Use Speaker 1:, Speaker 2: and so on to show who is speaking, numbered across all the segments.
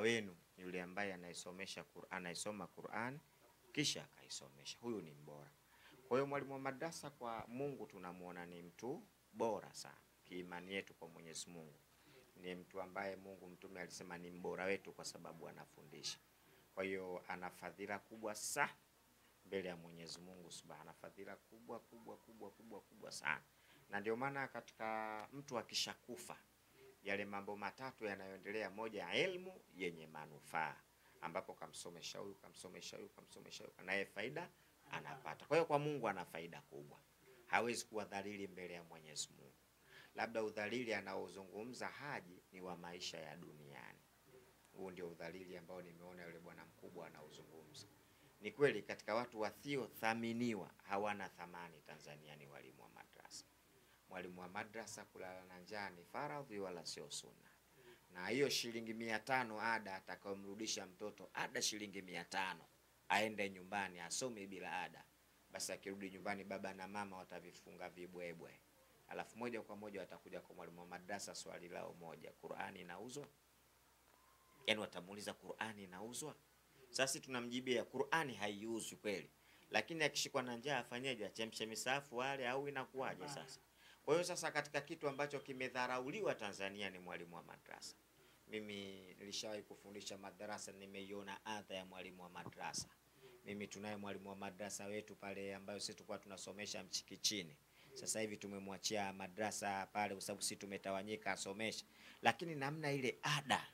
Speaker 1: wenu yule ambaye anaisoma Qur'an kisha akaisomesha, huyu ni mbora. Kwa hiyo mwalimu wa madrasa kwa Mungu tunamuona ni mtu bora sana. Kiimani yetu kwa Mwenyezi Mungu ni mtu ambaye Mungu mtume alisema ni mbora wetu kwa sababu anafundisha. Kwa hiyo ana fadhila kubwa sana mbele ya Mwenyezi Mungu Subhanahu, fadhila kubwa sana. Na ndio maana katika mtu akishakufa yale mambo matatu yanayoendelea, moja ya elimu yenye manufaa ambapo kamsomesha huyu naye faida anapata. Kwa hiyo kwa Mungu ana faida kubwa. Hawezi kuwa dhalili mbele ya Mwenyezi Mungu. Labda udhalili anaozungumza Haji ni wa maisha ya duniani. Huo ndio udhalili ambao nimeona yule bwana mkubwa anaozungumza. Ni kweli katika watu wasiothaminiwa hawana thamani Tanzania ni walimu wa madrasa. Mwalimu wa madrasa kulala na njaa ni faradhi wala sio sunna. Na hiyo shilingi 500 ada atakayomrudisha mtoto, ada shilingi 500, aende nyumbani asome bila ada. Basi akirudi nyumbani baba na mama watavifunga vibwebwe. Alafu moja kwa moja watakuja kwa mwalimu wa madrasa, swali lao moja, Qur'ani inauzwa? Yaani watamuuliza Qur'ani inauzwa? Sasa tunamjibia Qur'ani haiuzwi kweli. Lakini akishikwa na njaa afanyeje? Achemshe misafu wale au inakuwaje sasa? Kwa hiyo sasa katika kitu ambacho kimedharauliwa Tanzania ni mwalimu wa madrasa. Mimi nilishawahi kufundisha madrasa, nimeiona adha ya mwalimu wa madrasa. Mimi tunaye mwalimu wa madrasa wetu pale ambayo sisi tulikuwa tunasomesha Mchikichini. Sasa hivi tumemwachia madrasa pale kwa sababu sisi tumetawanyika asomesha. Lakini namna ile ada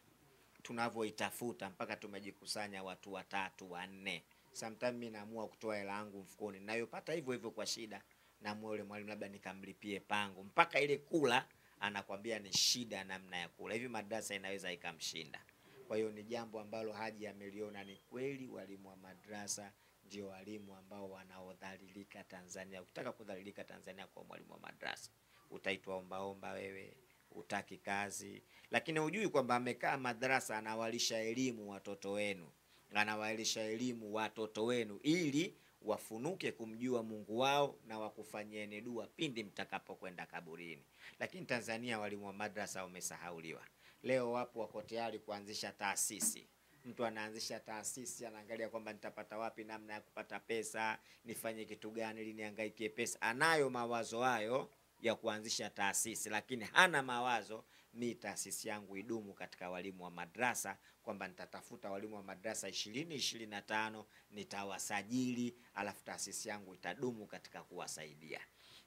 Speaker 1: tunavyoitafuta mpaka tumejikusanya watu 3 4. Sometimes mimi naamua kutoa hela yangu mfukoni, ninayopata hivyo hivyo kwa shida, naamua yule mwalimu labda nikamlipie pango mpaka ile kula anakwambia ni shida namna ya kula. Hivi madrasa inaweza ikamshinda. Kwa hiyo ni jambo ambalo Haji ameliona ni kweli walimu wa madrasa ndio walimu ambao wanaodhalilika Tanzania. Ukitaka kudhalilika Tanzania kwa mwalimu wa madrasa, utaitwa ombaomba wewe, utaki kazi. Lakini hujui kwamba amekaa madrasa anawalisha elimu watoto wenu. Anawalisha elimu watoto wenu ili wafunuke kumjua Mungu wao na wakufanyieni dua pindi mtakapokwenda kaburini. Lakini Tanzania walimu wa madrasa wamesahauliwa. Leo wapo wako tayari kuanzisha taasisi. Mtu anaanzisha taasisi anaangalia kwamba nitapata wapi namna ya kupata pesa, nifanye kitu gani ili nihangaike pesa. Anayo mawazo hayo ya kuanzisha taasisi, lakini hana mawazo mi taasisi yangu idumu katika walimu wa madrasa, kwamba nitatafuta walimu wa madrasa 20-25 nitawasajili, alafu taasisi yangu itadumu katika kuwasaidia.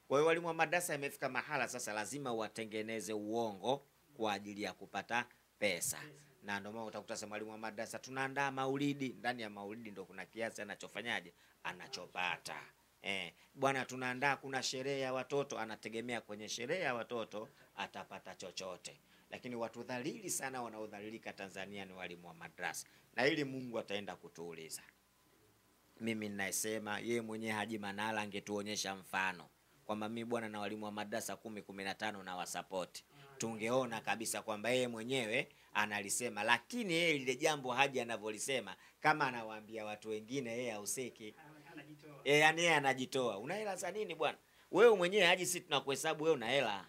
Speaker 1: Kwa hiyo walimu wa madrasa imefika mahala sasa lazima watengeneze uongo kwa ajili ya kupata pesa. Na ndio maana utakuta mwalimu wa madrasa tunaandaa maulidi, ndani ya maulidi ndio kuna kiasi anachofanyaje, anachopata. Bwana tunaandaa kuna sherehe ya watoto, anategemea kwenye sherehe ya watoto atapata chochote. Lakini watu dhalili sana wanaodhalilika Tanzania ni walimu wa madrasa. Na ili Mungu ataenda kutuuliza. Mimi ninasema yeye mwenyewe Haji Manara angetuonyesha mfano kwamba mimi bwana na walimu wa madrasa 10-15 na wasupport, tungeona kabisa kwamba yeye mwenyewe analisema. Lakini yeye lile jambo Haji anavyolisema kama anawaambia watu wengine yeye hausiki. Yani yeye anajitoa. Una hela za nini bwana? Wewe mwenyewe Haji, sisi tunakuhesabu wewe una hela.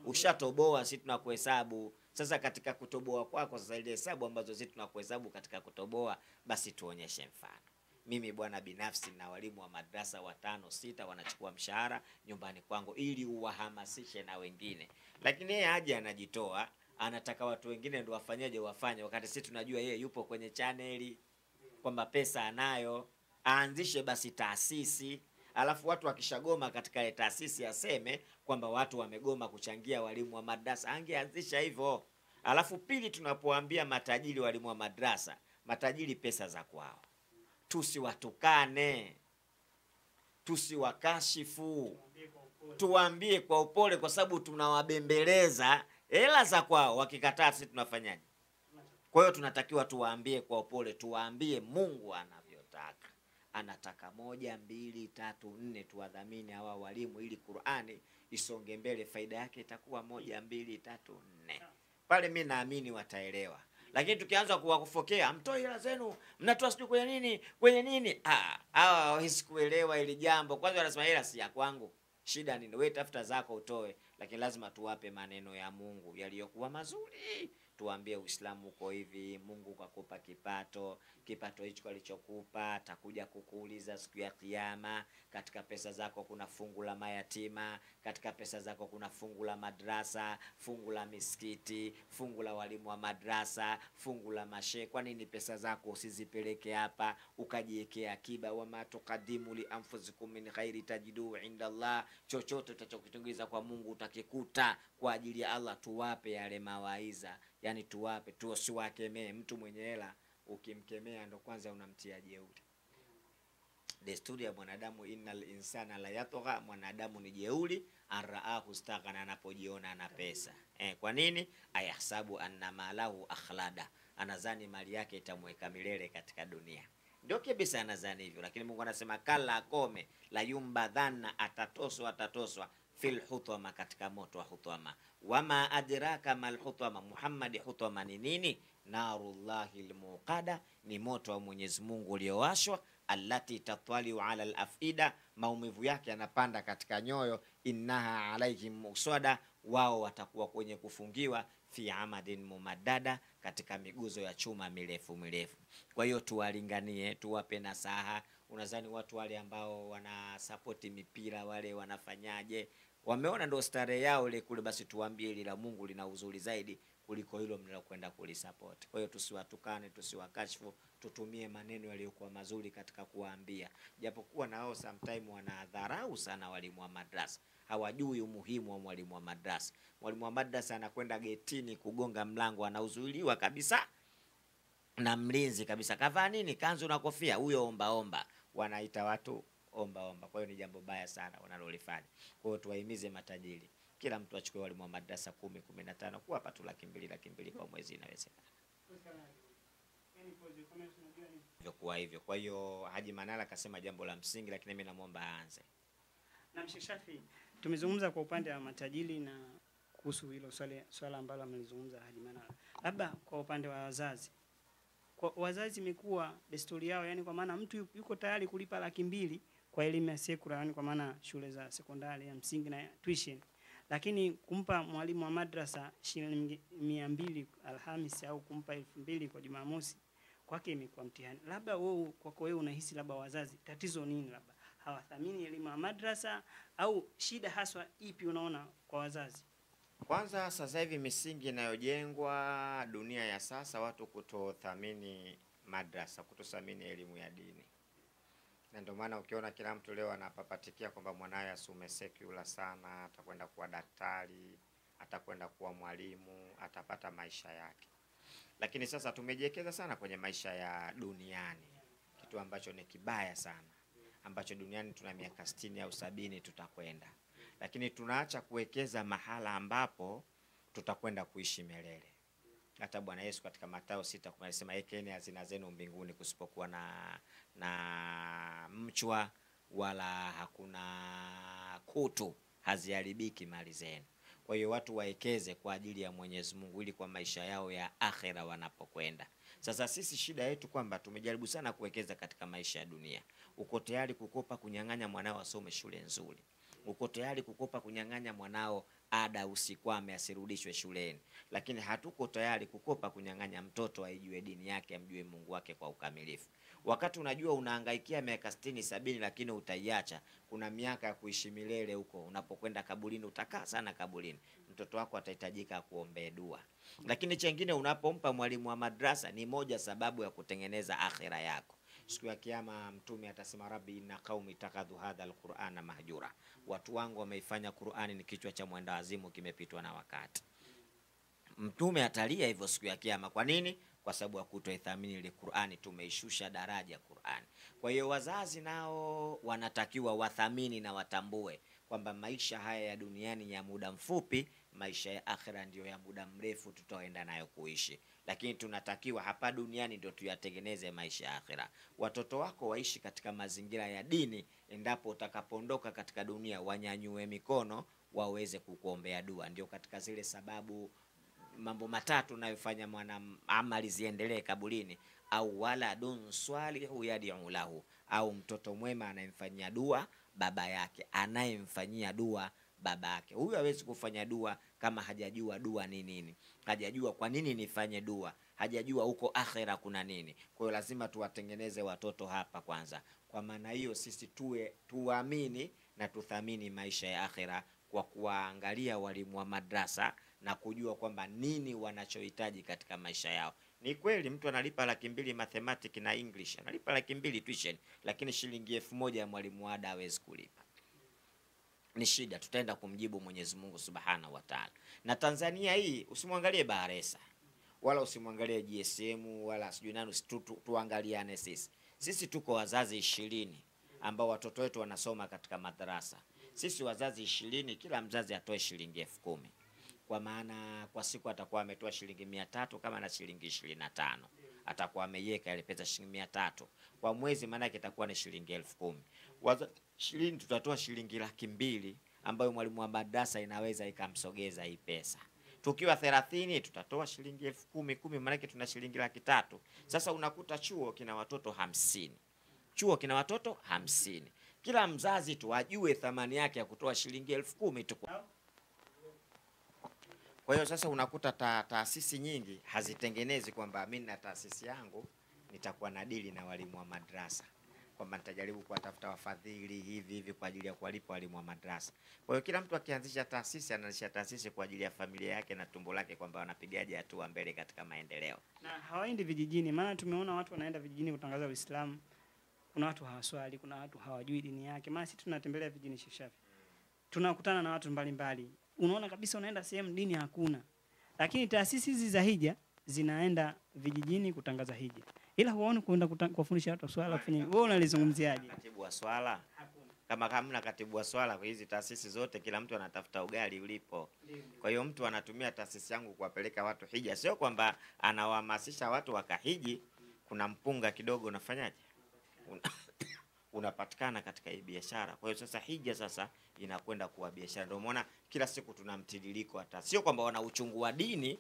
Speaker 1: Ushatoboa, sisi tunakuhesabu. Sasa katika kutoboa kwako sasa ile hesabu ambazo sisi tunakuhesabu katika kutoboa, basi tuonyeshe mfano. Mimi bwana binafsi na walimu wa madrasa 5-6 wanachukua mshahara nyumbani kwangu ili uwahamasishe na wengine. Lakini yeye Haji anajitoa, anataka watu wengine ndio wafanyaje wafanye, wakati sisi tunajua yeye yupo kwenye channel kwamba pesa anayo. Aanzishe basi taasisi, alafu watu wakishagoma katika ile taasisi aseme kwamba watu wamegoma kuchangia walimu wa madrasa. Angeanzisha hivyo. Alafu pili, tunapoambia matajiri walimu wa madrasa, matajiri pesa za kwao. Tusiwatukane, tusiwakashifu, tuwaambie kwa upole kwa sababu tunawabembeleza. Hela za kwao wakikataa sisi tunafanyaje? Kwa hiyo tunatakiwa tuwaambie kwa upole, tuwaambie Mungu anavyotaka. Anataka 1, 2, 3, 4 tuwadhamini hawa walimu ili Qur'ani isonge mbele, faida yake itakuwa 1, 2, 3, 4. Pale mimi naamini wataelewa. Lakini tukianza kuwakufokea, mtoi hela zenu, mnatoa sijui kwenye nini? Hawa hawezi kuelewa ile jambo. Kwanza wanasema hela si ya kwangu. Shida nini? Wewe tafuta zako utoe. lakini lazima tuwape maneno ya Mungu yaliyokuwa mazuri. Tuambie Uislamu uko hivi, Mungu kakupa kipato, kipato hicho alichokupa atakuja kukuuliza siku ya Kiyama. Katika pesa zako kuna fungu la mayatima, katika pesa zako kuna fungu la madrasa, fungu la misikiti, fungu la walimu wa madrasa, fungu la mashehe. Kwa nini pesa zako usizipeleke hapa ukajiwekea akiba? Wama tuqaddimu li anfusikum min khairi tajidu inda Allah, chochote utachokitungiza kwa Mungu utakikuta kwa ajili ya Allah. Tuwape yale mawaiza, yani tuwape, tusiwakemee. Mtu mwenye hela ukimkemea ndo kwanza unamtia jeuri. Desturi ya mwanadamu, innal insana la yatgha, mwanadamu ni jeuri, araahu staghana, anapojiona ana pesa. Kwa nini? Ayahsabu anna malahu akhlada, anazani mali yake itamweka milele katika dunia. Ndio kabisa anazani hivyo, lakini Mungu anasema kala akome, la yumbadhana, atatoswa fil hutama, katika moto wa hutama. Wama adraka mal hutama, Muhammad, hutama ni nini? Narullahil muqada, ni moto wa Mwenyezi Mungu uliowashwa. Allati tatwaliu ala al-afida, maumivu yake yanapanda katika nyoyo. Innaha alaihim muswada, wao watakuwa kwenye kufungiwa. Fi amadin mumaddada, katika miguzo ya chuma mirefu mirefu. Kwa hiyo tuwalinganie, tuwape nasaha. Unadhani watu wale ambao wana support mipira wale wanafanyaje? Wameona ndo starehe yao ile kule, basi tuambie ile la Mungu lina uzuri zaidi kuliko hilo mnalokwenda kulisupport. Kwa hiyo tusiwatukane, tusiwakashfu, tutumie maneno yaliyokuwa mazuri katika kuwaambia. Japokuwa nao sometime wanadharau sana walimu wa madrasa. Hawajui umuhimu wa mwalimu wa madrasa. Mwalimu wa madrasa anakwenda getini kugonga mlango, anauzuiliwa kabisa na mlinzi kabisa. Kavaa nini? Kanzu na kofia. Huyo omba. Wanaita watu omba. Kwa hiyo ni jambo baya sana wanalolifanya. Kwa hiyo tuwahimize matajiri, kila mtu achukue walimu wa madrasa 10, 15, kuwapa tu 200 kwa mwezi, inawezekana. Hivyo. Kwa hiyo Haji Manara akasema jambo la msingi, lakini mimi namuomba aanze.
Speaker 2: Na Sheikh Shafi, tumezungumza kwa upande wa matajiri na kuhusu hilo swala ambalo amelizungumza Haji Manara. Labda kwa upande wa wazazi. Kwa wazazi imekuwa desturi yao, yani kwa maana mtu yuko tayari kulipa 200,000 kwa elimu ya sekula, yani kwa maana shule za sekondari ya msingi na tuition. Lakini kumpa mwalimu wa madrasa shilingi 200 Alhamisi au kumpa 2000 kwa Jumamosi, kwake imekuwa mtihani. Labda wewe kwako wewe unahisi labda wazazi tatizo nini? Labda hawathamini elimu ya madrasa au shida haswa ipi unaona kwa wazazi?
Speaker 1: Kwanza sasa hivi misingi inayojengwa dunia ya sasa, watu kutothamini madrasa, kutothamini elimu ya dini. Na ndio maana ukiona kila mtu leo anapapatikia kwamba mwanae asume secular sana, atakwenda kuwa daktari, atakwenda kuwa mwalimu, atapata maisha yake. Lakini sasa tumejiwekeza sana kwenye maisha ya duniani, kitu ambacho ni kibaya sana, ambacho duniani tuna miaka 60 au 70 tutakwenda. Lakini tunaacha kuwekeza mahala ambapo tutakwenda kuishi milele. Hata Bwana Yesu katika Mathayo 6 anasema ekeni hazina zenu mbinguni kusipokuwa na mchwa wala hakuna kutu, haziharibiki mali zenu. Kwa hiyo watu waekeze kwa ajili ya Mwenyezi Mungu ili kwa maisha yao ya akhera wanapokwenda. Sasa sisi shida yetu kwamba tumejaribu sana kuwekeza katika maisha ya dunia. Uko tayari kukopa kunyang'anya mwanao asome shule nzuri. Uko tayari kukopa kunyang'anya mwanao ada usikwame asirudishwe shuleni. Lakini hatuko tayari kukopa kunyang'anya mtoto aijue dini yake, amjue Mungu wake kwa ukamilifu. Wakati unajua unahangaikia miaka 60, 70 lakini utaiacha, kuna miaka ya kuishi milele huko. Unapokwenda kaburini utakaa sana kaburini. Mtoto wako atahitajika kuombea dua. Lakini chengine, unapompa mwalimu wa madrasa ni moja sababu ya kutengeneza akhira yako. Siku ya Kiyama Mtume atasema rabbi inna qaumi takadhu hadha alqur'ana mahjura, watu wangu wameifanya Qur'ani ni kichwa cha mwenda wazimu, kimepitwa na wakati. Mtume atalia hivyo siku ya Kiyama. Kwa nini? Kwa sababu ya kutoithamini ile Qur'ani. Tumeishusha daraja Qur'ani. Kwa hiyo wazazi nao wanatakiwa wathamini na watambue kwamba maisha haya ya duniani ya muda mfupi, maisha ya akhira ndio ya muda mrefu tutaenda nayo kuishi. Lakini tunatakiwa hapa duniani ndio tuyatengeneze maisha ya akhira. Watoto wako waishi katika mazingira ya dini, endapo utakapoondoka katika dunia wanyanyue mikono waweze kukuombea dua. Ndio katika zile sababu mambo matatu unayofanya mwana amali ziendelee kabulini, au waladun swalihu yad'u lahu, au mtoto mwema anayemfanyia dua baba yake, anayemfanyia dua babake. Huyu hawezi kufanya dua kama hajajua dua ni nini, hajajua kwa nini nifanye dua, hajajua huko akhera kuna nini. Kwa hiyo lazima tuwatengeneze watoto hapa kwanza. Kwa maana hiyo sisi tuamini na tuthamini maisha ya akhera kwa kuwaangalia walimu wa madrasa na kujua kwamba nini wanachohitaji katika maisha yao. Ni kweli mtu analipa 200,000 mathematics na English, analipa 200,000 tuition, lakini shilingi 1,000 ya mwalimu ada hawezi kulipa. Ni shida, tutaenda kumjibu Mwenyezi Mungu Subhanahu wa Ta'ala. Na Tanzania hii usimwangalie Bahresa wala usimwangalie GSM wala sijui nani, tuangaliane sisi. Sisi tuko wazazi 20 ambao watoto wetu wanasoma katika madrasa. Sisi wazazi 20, kila mzazi atoe shilingi 10,000. Kwa maana kwa siku atakuwa ametoa shilingi 300, kama na shilingi 25 atakuwa ameiweka ile pesa shilingi 300. Kwa mwezi maana yake itakuwa ni shilingi 10,000. Waza 20 tutatoa shilingi 200,000 ambayo mwalimu wa madrasa inaweza ikamsogeza hii pesa. Tukiwa 30 tutatoa shilingi 10,000 maana yake tuna shilingi 300,000. Sasa unakuta chuo kina watoto 50. Chuo kina watoto 50. Kila mzazi tu ajue thamani yake ya kutoa shilingi 10,000 tu. Kwa hiyo sasa unakuta taasisi nyingi hazitengenezi kwamba mimi na taasisi yangu nitakuwa na dili na walimu wa madrasa, kwamba nitajaribu kuwatafuta wafadhili hivi kwa ajili ya kuwalipa walimu wa madrasa. Kwa hiyo kila mtu akianzisha taasisi anaanzisha taasisi kwa ajili ya familia yake na tumbo lake, kwamba wanapigaje hatua mbele katika maendeleo.
Speaker 2: Na hawaendi vijijini, maana tumeona watu wanaenda vijijini kutangaza Uislamu. Kuna watu hawaswali, kuna watu hawajui dini yake. Maana sisi tunatembelea vijijini Sheikh Shafi, tunakutana na watu mbalimbali. Unaona kabisa unaenda sehemu dini hakuna. Lakini taasisi hizi za hija zinaenda vijijini kutangaza hija. Ila huoni kuenda kuwafundisha watu swala kufanya. Wewe unalizungumziaje?
Speaker 1: Katibu wa swala? Kama hamna katibu wa swala kwa hizi taasisi zote, kila mtu anatafuta ugali ulipo. Kwa hiyo mtu anatumia taasisi yangu kuwapeleka watu hija, sio kwamba anawahamasisha watu wakahiji. Kuna mpunga kidogo unafanyaje? Unapatikana katika hii biashara. Kwa hiyo sasa hija sasa inakwenda kuwa biashara. Ndio umeona kila siku tuna mtiririko, hata sio kwamba wana uchungu wa dini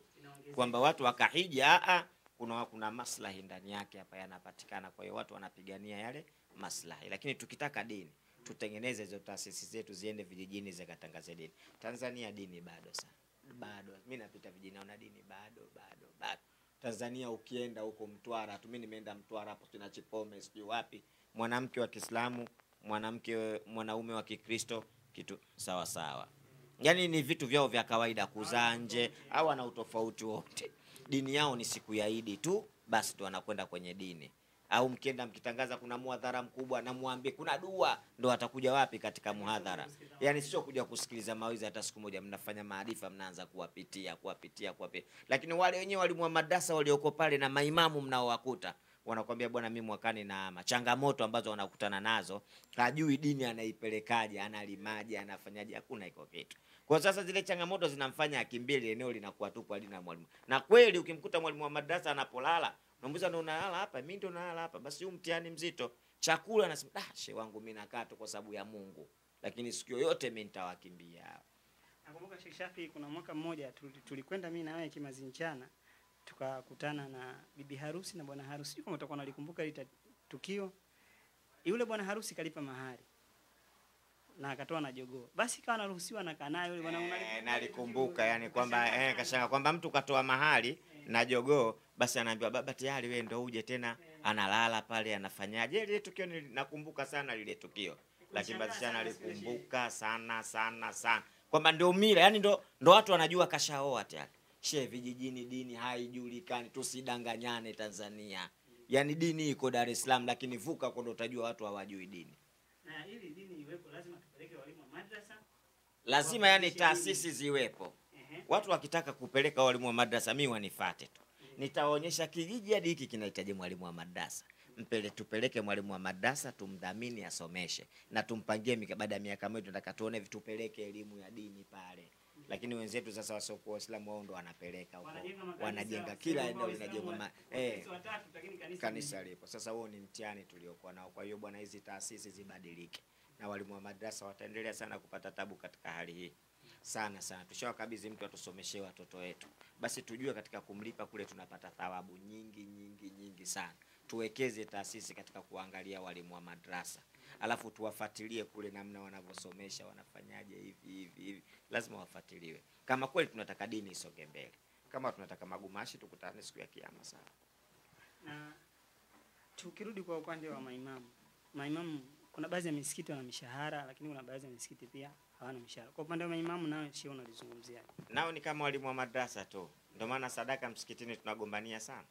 Speaker 1: kwamba watu wakahija, kuna maslahi ndani yake hapa yanapatikana. Kwa hiyo watu wanapigania yale maslahi. Lakini tukitaka dini, tutengeneze hizo taasisi zetu ziende vijijini zikatangaze dini. Tanzania dini bado sana. Bado mimi napita vijijini naona dini bado. Tanzania ukienda huko Mtwara, mimi nimeenda Mtwara hapo tuna Chipome sijui wapi, mwanamke wa Kiislamu, mwanaume wa Kikristo kitu sawa. Yaani ni vitu vyao vya kawaida, kuzaa nje au ana utofauti wote. Dini yao ni siku ya Idi tu, basi tu wanakwenda kwenye dini. Au mkienda mkitangaza kuna muhadhara mkubwa na muambie kuna dua, ndo atakuja wapi katika muhadhara? Yaani sio kuja kusikiliza mawizi hata siku moja, mnafanya maarifa mnaanza kuwapitia. Lakini wale wenyewe walimu wa madrasa walioko pale na maimamu mnaowakuta wanakuambia bwana mimi mwakani na changamoto ambazo wanakutana nazo, hajui dini anaipelekaje, analimaje, anafanyaje, hakuna iko kitu. Kwa sasa zile changamoto zinamfanya akimbie eneo linakuwa tu kwa dini ya mwalimu. Na kweli ukimkuta mwalimu wa madrasa anapolala, unamwambia ndo unalala hapa, mimi ndo nalala hapa, basi huu mtihani mzito. Chakula anasema shehe wangu mimi nakaa tu kwa sababu ya Mungu, lakini siku yoyote mimi nitawakimbia.
Speaker 2: Nakumbuka Sheikh Shafi, kuna mwaka mmoja tulikwenda mimi na wewe Kimazinchana, tukakutana na bibi harusi na bwana harusi. Kama utakuwa unalikumbuka ile tukio, yule bwana harusi kalipa mahari na akatoa na jogoo, basi kawa anaruhusiwa na kana yule bwana
Speaker 1: nalikumbuka, yani kwamba kashanga kwamba mtu katoa mahari na jogoo, basi anaambiwa baba tayari wewe ndio uje tena, analala pale anafanyaje. Ile tukio nakumbuka sana lile tukio, lakini basi sana nalikumbuka sana kwamba ndio mila, yani ndio watu wanajua kashaoa tayari. Shehe, vijijini dini haijulikani, tusidanganyane Tanzania. Yani dini iko Dar es Salaam, lakini vuka kwa ndo utajua watu hawajui dini.
Speaker 2: Na ili dini iwepo lazima tupeleke walimu wa madrasa.
Speaker 1: Lazima yani taasisi ziwepo. Watu wakitaka kupeleka walimu wa madrasa mimi wanifuate tu. Nitaonyesha kijiji hadi hiki kinahitaji mwalimu wa madrasa. Tupeleke mwalimu wa madrasa, tumdhamini asomeshe na tumpangie baada ya miaka miwili tunataka tuone vitupeleke elimu ya dini pale. Lakini wenzetu sasa wasiokuwa Waislamu wao ndo wanapeleka huko. Wanajenga kila eneo linajengwa kanisa lipo. Sasa huo ni mtihani tuliokuwa nao. Kwa hiyo bwana, hizi taasisi zibadilike. Na walimu wa madrasa wataendelea sana kupata tabu katika hali hii. Sana. Tushawakabidhi mtu atusomeshee watoto wetu. Basi tujue katika kumlipa kule tunapata thawabu nyingi sana. tuwekeze taasisi katika kuangalia walimu wa madrasa, alafu tuwafuatilie kule namna wanavyosomesha, wanafanyaje hivi. Lazima wafuatiliwe kama kweli tunataka dini isonge mbele. Kama tunataka magumashi, tukutane siku ya kiyama sana.
Speaker 2: Na tukirudi kwa upande wa maimamu kuna baadhi ya misikiti wana mishahara, lakini kuna baadhi ya misikiti pia hawana mishahara. Kwa upande wa maimamu nao shio unalizungumzia?
Speaker 1: Nao ni kama walimu wa madrasa tu. Ndio maana sadaka msikitini tunagombania sana.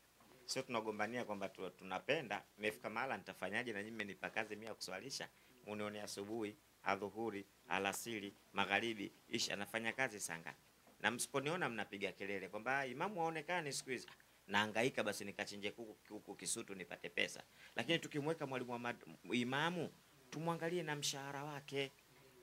Speaker 1: Sio tunagombania kwamba tunapenda, imefika mahala nitafanyaje na nyinyi mmenipa kazi mimi ya kuswalisha, unione asubuhi, adhuhuri, alasiri, magharibi, isha nafanya kazi saa ngapi? Na msiponiona mnapiga kelele kwamba imamu aonekane siku hizi. Nahangaika basi nikachinje kuku Kisutu nipate pesa. Lakini tukimweka mwalimu wa imamu, tumwangalie na mshahara wake.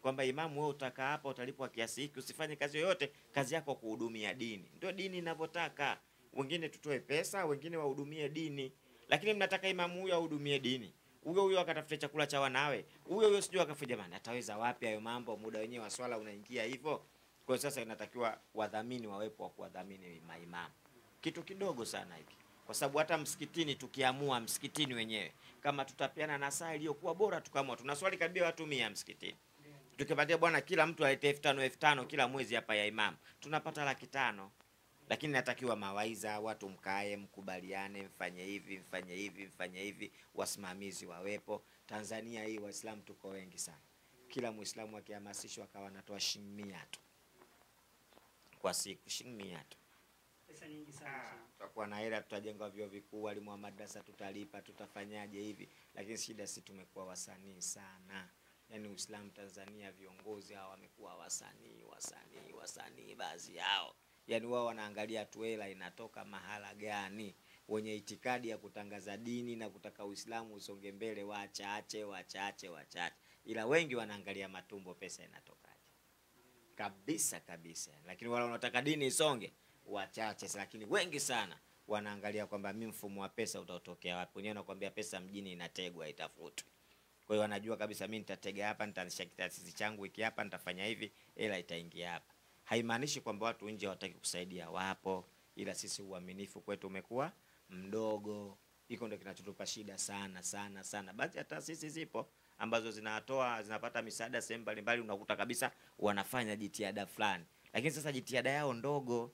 Speaker 1: Kwamba imamu wewe utakaa hapa utalipwa kiasi hiki, usifanye kazi yoyote, kazi yako kuhudumia dini. Ndio dini inavyotaka. Wengine tutoe pesa, wengine wahudumie dini. Lakini mnataka imamu huyo ahudumie dini. Huyo akatafute chakula cha wanawe. Huyo sijui akafa, jamani ataweza wapi hayo mambo? Muda wenyewe wa swala unaingia hivyo. Kwa sasa inatakiwa wadhamini wawepo wa kuwadhamini maimamu. Kitu kidogo sana hiki. Kwa sababu hata msikitini tukiamua msikitini wenyewe, kama tutapeana nasaha iliyokuwa bora, tukaamua tunaswali karibia watu 100 msikitini. Tukipatia bwana kila mtu alete 5,000 kila mwezi hapa ya imamu, tunapata 500,000. Lakini natakiwa mawaidha, watu mkae mkubaliane, mfanye hivi, wasimamizi wawepo. Tanzania hii Waislamu tuko wengi sana. Kila Muislamu akihamasishwa akawa anatoa shilingi 100 tu kwa siku, shilingi 100 tu.
Speaker 2: Pesa nyingi sana.
Speaker 1: Tutakuwa na hela, tutajenga vyuo vikuu, walimu wa madrasa tutalipa, tutafanyaje hivi. Lakini shida si tumekuwa wasanii sana. Yaani Uislamu Tanzania viongozi hao wamekuwa wasanii baadhi yao. Yaani wao wanaangalia tu hela inatoka mahala gani. Wenye itikadi ya kutangaza dini na kutaka Uislamu usonge mbele wachache. Ila wengi wanaangalia matumbo, pesa inatokaje. Kabisa. Lakini wale wanaotaka dini isonge wachache, lakini wengi sana wanaangalia kwamba mimi mfumo wa pesa utaotokea wapi. Wenyewe wanakuambia pesa mjini inategwa, itafutwe. Kwa hiyo wanajua kabisa mimi nitatega hapa, nitaanzisha taasisi changu wiki hapa, nitafanya hivi, hela itaingia hapa. Haimaanishi kwamba watu nje hawataki kusaidia, wapo, ila sisi uaminifu kwetu umekuwa mdogo. Iko ndio kinachotupa shida sana. Baadhi ya taasisi zipo ambazo zinapata misaada sehemu mbalimbali, unakuta kabisa wanafanya jitihada fulani. Lakini sasa jitihada yao ndogo,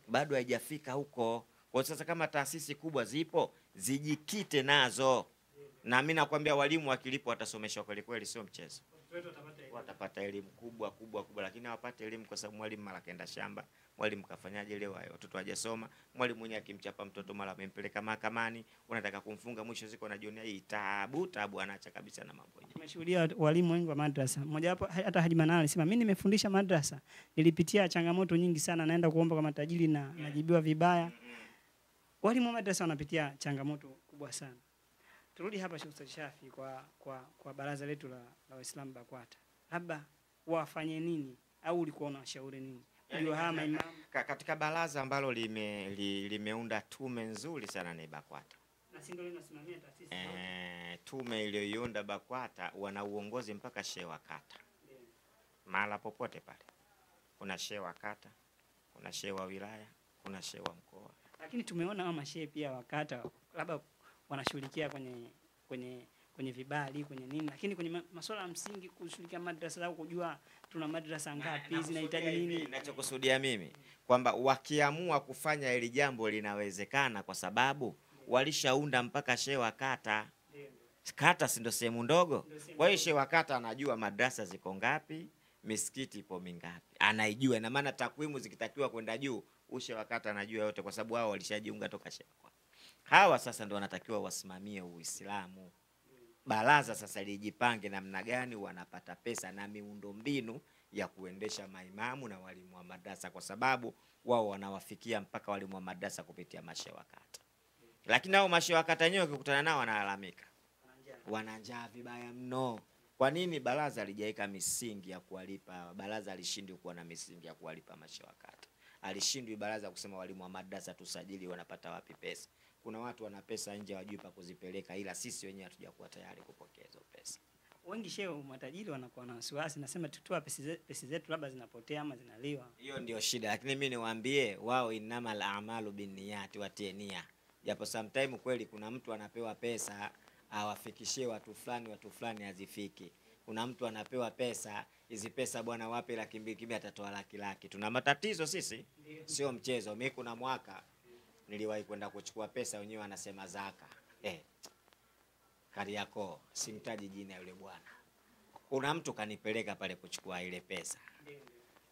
Speaker 1: bado haijafika huko. Kwa sasa kama taasisi kubwa zipo, zijikite nazo. Na mimi nakwambia walimu wakilipo watasomeshwa kweli, sio mchezo. Watapata elimu kubwa, lakini hawapate elimu kwa sababu mwalimu mara kaenda shamba, mwalimu kafanyaje leo hayo watoto hawajasoma, mwalimu mwenyewe akimchapa mtoto mara amempeleka mahakamani, unataka kumfunga, mwisho siku anajionea hii taabu, anaacha kabisa na mambo yenyewe.
Speaker 2: Tumeshuhudia walimu wengi wa madrasa. Mmoja wapo hata Haji Manara alisema mimi nimefundisha madrasa, nilipitia changamoto nyingi sana, naenda kuomba kwa matajiri na najibiwa vibaya. Walimu wa madrasa wanapitia changamoto kubwa sana. Turudi hapa Sheikh Ustadh Shafi kwa baraza letu la Waislamu BAKWATA. Labda wafanye nini au ulikuwa unashauri nini?
Speaker 1: Katika baraza ambalo limeunda tume nzuri sana ni BAKWATA.
Speaker 2: Na si ndio linasimamia taasisi
Speaker 1: tume iliyoiunda BAKWATA wana uongozi mpaka shehe wa kata. Mahala popote pale. Kuna shehe wa kata, kuna shehe wa wilaya, kuna shehe wa mkoa.
Speaker 2: Lakini tumeona hao mashehe pia wa kata labda wanashughulikia kwenye vibali, kwenye nini, lakini kwenye masuala ya msingi kushughulikia madrasa au kujua tuna madrasa ngapi, zinahitaji nini.
Speaker 1: Ninachokusudia mimi kwamba wakiamua kufanya hili jambo linawezekana, kwa sababu walishaunda mpaka shehe wa kata. Kata si ndio sehemu ndogo? Kwa hiyo shehe wa kata anajua madrasa ziko ngapi, misikiti ipo mingapi, anaijua. Na maana takwimu zikitakiwa kwenda juu, shehe wa kata anajua yote, kwa sababu hao walishajiunga toka shehe. Hawa sasa ndio wanatakiwa wasimamie Uislamu. Baraza sasa lijipange namna gani wanapata pesa na miundombinu ya kuendesha maimamu na walimu wa madrasa, kwa sababu wao wanawafikia mpaka walimu wa madrasa kupitia mashehe wa kata. Lakini hao mashehe wa kata wenyewe ukikutana nao wanalalamika. Wana njaa vibaya mno. Kwa nini baraza halijaweka misingi ya kuwalipa? Baraza alishindwa kuwa na misingi ya kuwalipa mashehe wa kata. Alishindwa baraza kusema walimu wa madrasa tusajili wanapata wapi pesa. Kuna watu wana pesa nje wajui pa kuzipeleka, ila sisi wenyewe hatujakuwa tayari kupokea hizo pesa.
Speaker 2: Wengi shehe matajiri wanakuwa na wasiwasi, nasema tutoa pesa zetu labda zinapotea ama zinaliwa.
Speaker 1: Hiyo ndio shida. Lakini mimi niwaambie wao, innamal a'malu binniyati, watie nia. Japo sometime kweli kuna mtu anapewa pesa awafikishie watu fulani hazifiki. Kuna mtu anapewa pesa, hizi pesa bwana wape 200,000 kimi atatoa laki. Tuna matatizo sisi, sio mchezo. Mimi kuna mwaka niliwahi kwenda kuchukua pesa, wenyewe anasema zaka. Kariakoo, simtaji jina yule bwana. Kuna mtu kanipeleka pale kuchukua ile pesa.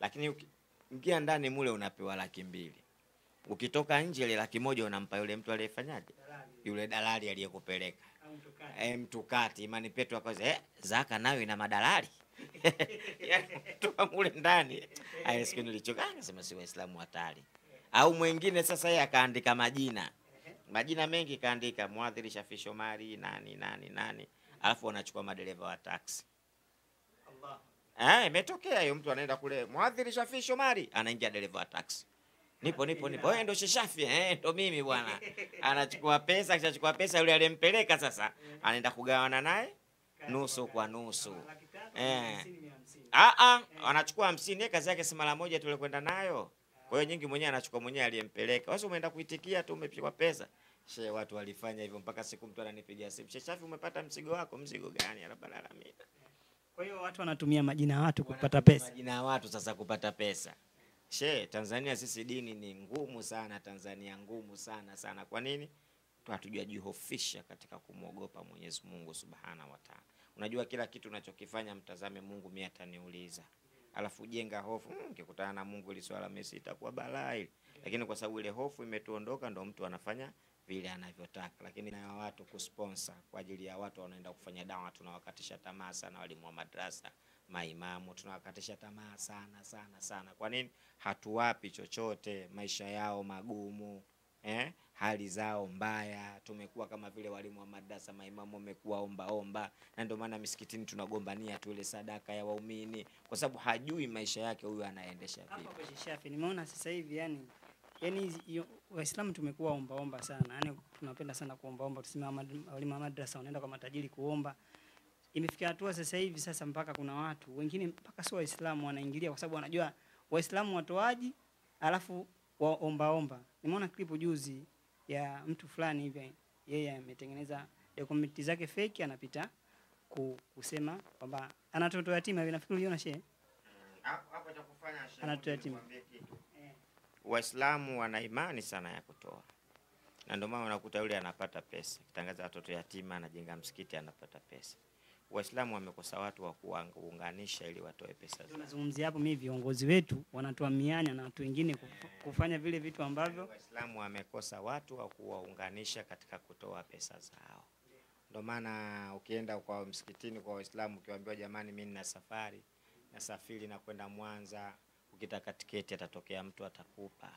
Speaker 1: Lakini ukiingia ndani mule unapewa 200,000. Ukitoka nje ile 100,000 unampa yule mtu aliyefanyaje? Yule dalali aliyekupeleka. Mtukati imani petu akaza zaka nayo ina madalali. Toka mule ndani. Siku nilichoka nasema si Waislamu hatari. Au mwingine sasa yeye akaandika majina mengi, kaandika Muadhiri Shafi Shomari nani, alafu wanachukua madereva wa taxi. Allah. Imetokea hiyo, mtu anaenda kule Muadhiri Shafi Shomari, anaingia dereva wa taxi. Nipo. Wewe ndio Shafi? Ndio mimi bwana. Anachukua pesa, akishachukua pesa yule aliyempeleka sasa anaenda kugawana naye nusu kwa nusu. Anachukua 50, yeye kazi yake si mara moja tu ile kwenda nayo. Kwa hiyo nyingi mwenyewe anachukua mwenyewe aliyempeleka. Wewe umeenda kuitikia tu umepigwa pesa. Watu walifanya hivyo mpaka siku mtu ananipigia simu. Shafi umepata mzigo wako? Mzigo gani? Alalamika.
Speaker 2: Kwa hiyo watu wanatumia majina ya watu kupata pesa.
Speaker 1: Majina ya watu sasa kupata pesa. Tanzania sisi dini ni ngumu sana, Tanzania ngumu sana. Kwa nini? Hatujajihofisha katika kumwogopa Mwenyezi Mungu Subhanahu wa Ta'ala. Unajua kila kitu unachokifanya mtazame Mungu, mimi ataniuliza. Alafu jenga hofu, ukikutana na Mungu ile swala Messi itakuwa balaa ile. Lakini kwa sababu ile hofu imetuondoka ndo mtu anafanya vile anavyotaka. Lakini na watu kusponsor kwa ajili ya watu wanaenda kufanya dawa, tunawakatisha tamaa sana walimu wa madrasa, maimamu, tunawakatisha tamaa sana. Kwa nini? Hatuwapi chochote, maisha yao magumu, hali zao mbaya. Tumekuwa kama vile walimu wa madrasa, maimamu wamekuwa omba. Na ndio maana misikitini tunagombania tu ile sadaka ya waumini, kwa sababu hajui maisha yake huyu anaendesha vipi.
Speaker 2: Hapo kwa Shafi nimeona sasa hivi yani Waislamu tumekuwa omba sana. Yani tunapenda sana kuomba. Tuseme walimu wa madrasa wanaenda kwa matajiri kuomba. Imefikia hatua sasa hivi sasa mpaka kuna watu wengine mpaka sio Waislamu wanaingilia kwa sababu wanajua Waislamu watoaji alafu waomba. Nimeona clip juzi ya mtu fulani hivi, yeye ametengeneza dokumenti zake fake, anapita kusema kwamba ana watoto yatima hivi. Nafikiri uliona shehe
Speaker 1: hapo cha kufanya shehe,
Speaker 2: ana watoto yatima.
Speaker 1: Waislamu wana imani sana ya kutoa, na ndio maana unakuta yule anapata pesa, kitangaza watoto yatima, anajenga msikiti, anapata pesa. Waislamu wamekosa watu wa kuunganisha ili watoe pesa zao.
Speaker 2: Tunazungumzia hapo, mimi viongozi wetu wanatoa mianya na watu wengine kufanya vile vitu ambavyo
Speaker 1: Waislamu wamekosa watu wa kuwaunganisha katika kutoa pesa zao. Ndio maana ukienda kwa msikitini kwa Waislamu ukiwaambia jamani, mimi nina safari, nasafiri na kwenda Mwanza, ukitaka tiketi atatokea mtu atakupa.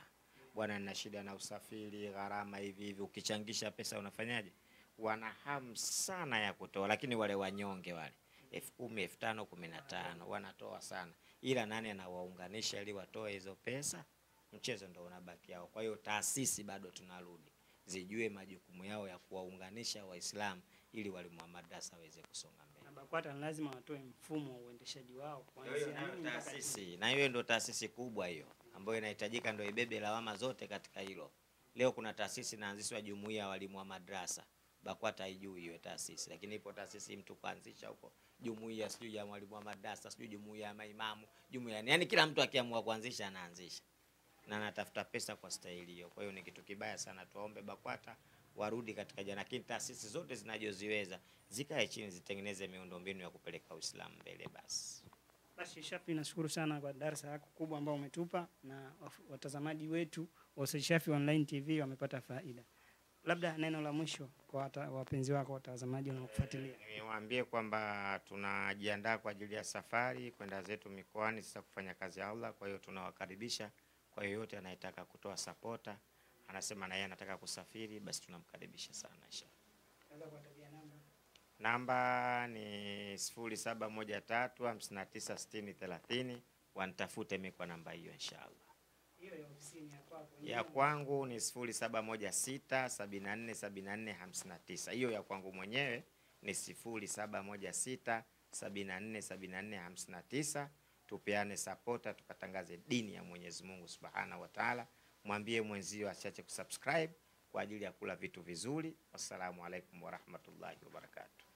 Speaker 1: Bwana nina shida na usafiri, gharama hivi. Ukichangisha pesa unafanyaje? Wana hamu sana ya kutoa, lakini wale wanyonge wale 10,000, 5,000, 15 wanatoa sana. Ila nani anawaunganisha ili watoe hizo pesa? Mchezo ndio unabaki yao. Kwa hiyo taasisi bado tunarudi zijue majukumu yao ya kuwaunganisha Waislamu ili walimu wa madrasa waweze kusonga mbele.
Speaker 2: Na BAKWATA lazima watoe mfumo wa uendeshaji wao kuanzia
Speaker 1: taasisi. Na hiyo ndio taasisi kubwa hiyo ambayo inahitajika ndio ibebe lawama zote katika hilo. Leo kuna taasisi inaanzishwa jumuiya ya walimu wa madrasa. BAKWATA haijui hiyo taasisi, lakini ipo taasisi mtu kuanzisha huko. Jumuiya sijui ya walimu wa madrasa, sijui jumuiya ya maimamu, jumuiya. Yaani kila mtu akiamua kuanzisha anaanzisha. Na anatafuta pesa kwa staili hiyo. Kwa hiyo ni kitu kibaya sana. Tuombe BAKWATA warudi katika jana, lakini taasisi zote zinazoziweza zikae chini zitengeneze miundombinu ya kupeleka Uislamu mbele basi.
Speaker 2: Basi Shafi, nashukuru sana kwa darasa yako kubwa ambao umetupa, na watazamaji wetu wa Shafi Online TV wamepata faida. Labda neno la mwisho kwa wapenzi wako watazamaji wanaokufuatilia.
Speaker 1: Niwaambie kwamba tunajiandaa kwa ajili ya safari kwenda zetu mikoani sasa kufanya kazi ya Allah. Kwa hiyo tunawakaribisha kwa yoyote anayetaka kutoa supporta, anasema na yeye anataka kusafiri, basi tunamkaribisha sana inshallah. Namba ni 0713596030. Wanitafute mimi kwa namba hiyo inshallah.
Speaker 2: Hiyo ya ofisini ya kwako.
Speaker 1: Ya kwangu ni 0716747459. Hiyo ya kwangu mwenyewe ni 0716747459. Tupeane supporta, tukatangaze dini ya Mwenyezi Mungu Subhanahu wa Ta'ala. Mwambie mwenzio achache kusubscribe, kwa ajili ya kula vitu vizuri. Wassalamu alaikum warahmatullahi wabarakatuh.